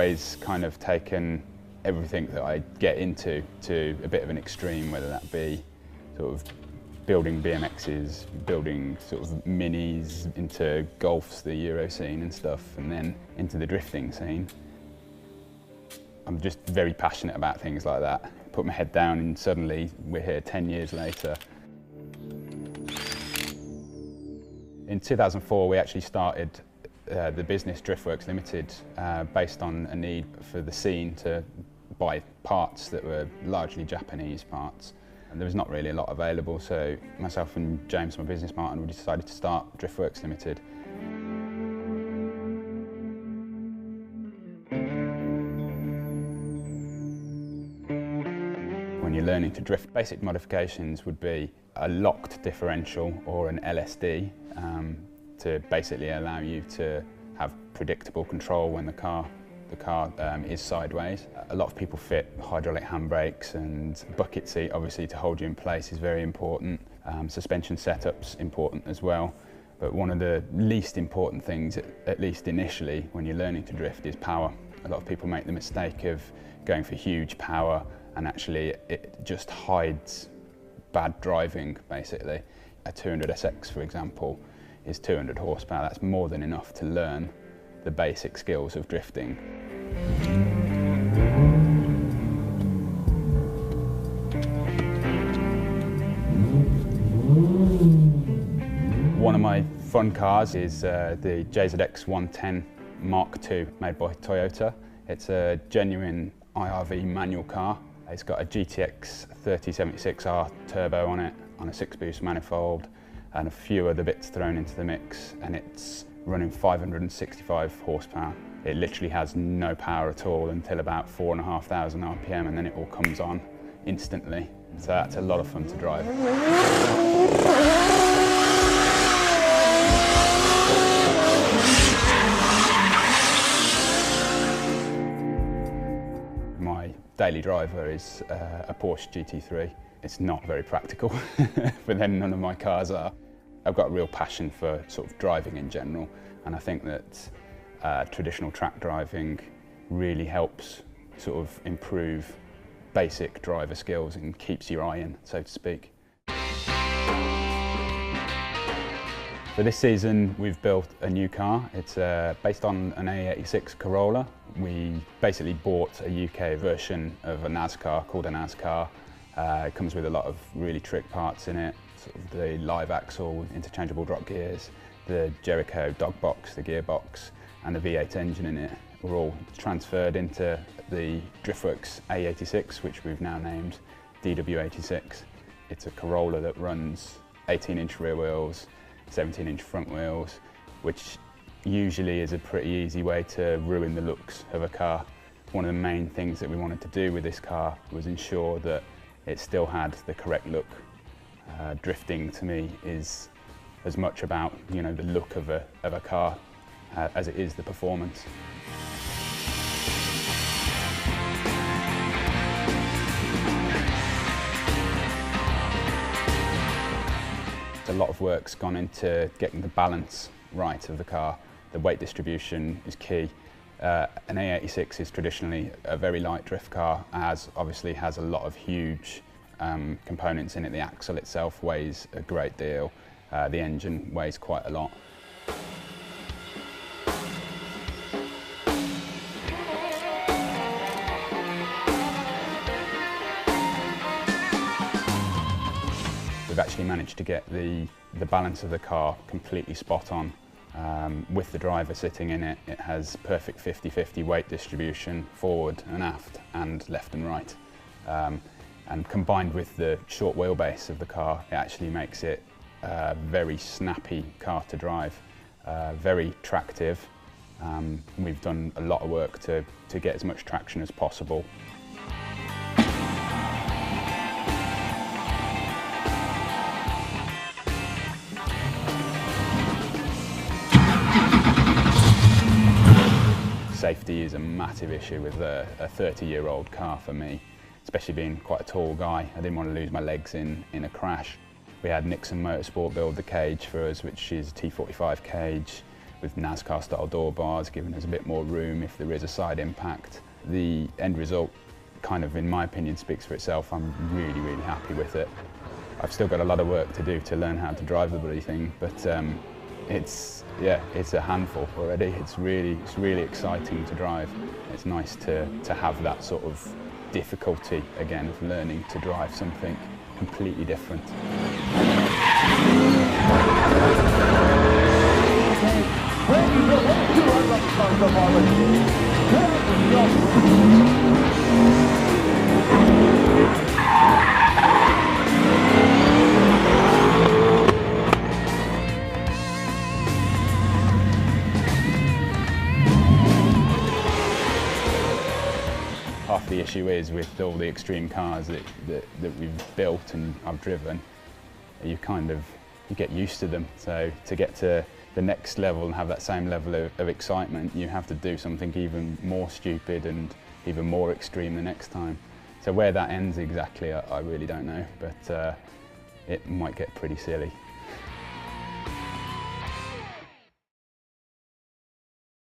always kind of taken everything that I get into to a bit of an extreme, whether that be sort of building BMXs, building sort of minis, into golfs, the Euro scene and stuff, and then into the drifting scene. I'm just very passionate about things like that. Put my head down and suddenly we're here 10 years later. In 2004 we actually started the business Driftworks Limited based on a need for the scene to buy parts that were largely Japanese parts. And there was not really a lot available, so myself and James, my business partner, we decided to start Driftworks Limited. When you're learning to drift, basic modifications would be a locked differential or an LSD to basically allow you to have predictable control when the car is sideways. A lot of people fit hydraulic handbrakes, and bucket seat obviously to hold you in place is very important. Suspension setup's important as well. But one of the least important things, at least initially, when you're learning to drift is power. A lot of people make the mistake of going for huge power, and actually it just hides bad driving basically. A 200SX, for example, is 200 horsepower. That's more than enough to learn the basic skills of drifting. One of my fun cars is the JZX 110 Mark II, made by Toyota. It's a genuine IRV manual car. It's got a GTX 3076R turbo on it, on a 6-boost manifold, and a few other bits thrown into the mix, and it's running 565 horsepower. It literally has no power at all until about 4,500 RPM, and then it all comes on instantly. So that's a lot of fun to drive. My daily driver is a Porsche GT3. It's not very practical, but then none of my cars are. I've got a real passion for sort of driving in general, and I think that traditional track driving really helps sort of improve basic driver skills and keeps your eye in, so to speak. For this season we've built a new car. It's based on an A86 Corolla. We basically bought a UK version of a NASCAR called a NASCAR. It comes with a lot of really trick parts in it, sort of the live axle, interchangeable drop gears, the Jericho dog box, the gearbox, and the V8 engine in it were all transferred into the Driftworks A86, which we've now named DW86. It's a Corolla that runs 18-inch rear wheels, 17-inch front wheels, which usually is a pretty easy way to ruin the looks of a car. One of the main things that we wanted to do with this car was ensure that it still had the correct look. Drifting to me is as much about, you know, the look of a car as it is the performance. A lot of work's gone into getting the balance right of the car. The weight distribution is key. An A86 is traditionally a very light drift car, as obviously has a lot of huge components in it. The axle itself weighs a great deal. The engine weighs quite a lot. We've actually managed to get the balance of the car completely spot on. With the driver sitting in it, it has perfect 50-50 weight distribution forward and aft and left and right. And combined with the short wheelbase of the car, it actually makes it a very snappy car to drive, very tractive. We've done a lot of work to get as much traction as possible. Safety is a massive issue with a 30-year-old car for me, especially being quite a tall guy. I didn't want to lose my legs in a crash. We had Nixon Motorsport build the cage for us, which is a T45 cage. with NASCAR style door bars, giving us a bit more room if there is a side impact. The end result kind of, in my opinion, speaks for itself. I'm really, really happy with it. I've still got a lot of work to do to learn how to drive the bloody thing, but it's a handful already. It's really exciting to drive. It's nice to have that sort of difficulty again of learning to drive something completely different. Half the issue is with all the extreme cars that we've built and I've driven, you get used to them. So to get to the next level and have that same level of excitement, you have to do something even more stupid and even more extreme the next time. So where that ends exactly, I really don't know, but it might get pretty silly.